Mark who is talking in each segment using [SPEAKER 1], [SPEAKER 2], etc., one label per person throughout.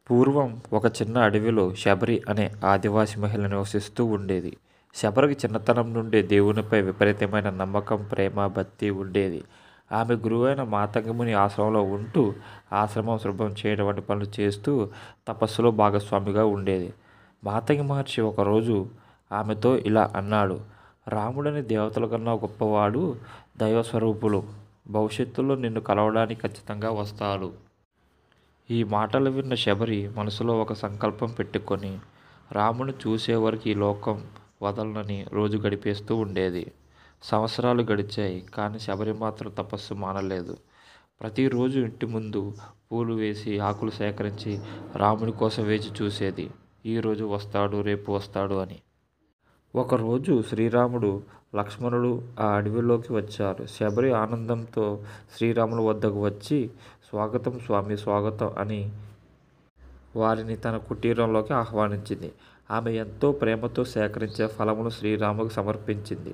[SPEAKER 1] పూర్వం ఒక చిన్న అడవిలో శబరి అనే ఆదివాసి మహిళ నివసిస్తూ ఉండేది. శబరికి చిన్నతనం నుండి దేవునిపై విపరీతమైన నమ్మకం, ప్రేమ, భక్తి ఉండేది. ఆమె గురువైన మాతంగిముని ఆశ్రమంలో ఉంటూ ఆశ్రమం శుభ్రం చేయడం వంటి పనులు చేస్తూ తపస్సులో భాగస్వామిగా ఉండేది. మాతంగి మహర్షి ఒకరోజు ఆమెతో ఇలా అన్నాడు: రాముడని దేవతల కన్నా గొప్పవాడు, దైవస్వరూపులు. భవిష్యత్తులో నిన్ను కలవడానికి ఖచ్చితంగా వస్తాడు. ఈ మాటలు విన్న శబరి మనసులో ఒక సంకల్పం పెట్టుకొని రాముని చూసే వరకు ఈ లోకం వదలనని రోజు గడిపేస్తూ ఉండేది. సంవత్సరాలు గడిచాయి, కానీ శబరి మాత్రం తపస్సు మానలేదు. ప్రతిరోజు ఇంటి ముందు పూలు వేసి ఆకులు సేకరించి రాముని కోసం వేచి చూసేది. ఈరోజు వస్తాడు, రేపు వస్తాడు అని. ఒకరోజు శ్రీరాముడు, లక్ష్మణుడు ఆ అడవిలోకి వచ్చారు. శబరి ఆనందంతో శ్రీరాముల వద్దకు వచ్చి స్వాగతం స్వామి, స్వాగతం అని వారిని తన కుటీరంలోకి ఆహ్వానించింది. ఆమె ఎంతో ప్రేమతో సేకరించే ఫలమును శ్రీరాముకు సమర్పించింది.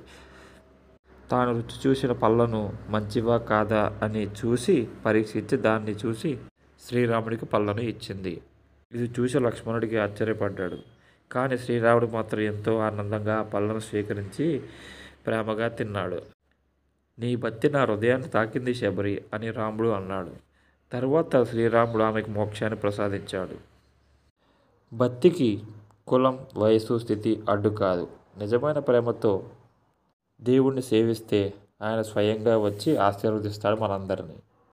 [SPEAKER 1] తాను రుచి చూసిన పళ్ళను మంచివా కాదా అని చూసి పరీక్షించి దాన్ని చూసి శ్రీరాముడికి పళ్ళను ఇచ్చింది. ఇది చూసి లక్ష్మణుడికి ఆశ్చర్యపడ్డాడు. కానీ శ్రీరాముడు మాత్రం ఎంతో ఆనందంగా ఆ పళ్ళను స్వీకరించి ప్రేమగా తిన్నాడు. నీ భక్తి నా హృదయాన్ని తాకింది శబరి అని రాముడు అన్నాడు. తరువాత శ్రీరాముడు ఆమెకు మోక్షాన్ని ప్రసాదించాడు. భక్తికి కులం, వయసు, స్థితి అడ్డు కాదు. నిజమైన ప్రేమతో దేవుణ్ణి సేవిస్తే ఆయన స్వయంగా వచ్చి ఆశీర్వదిస్తాడు మనందరినీ.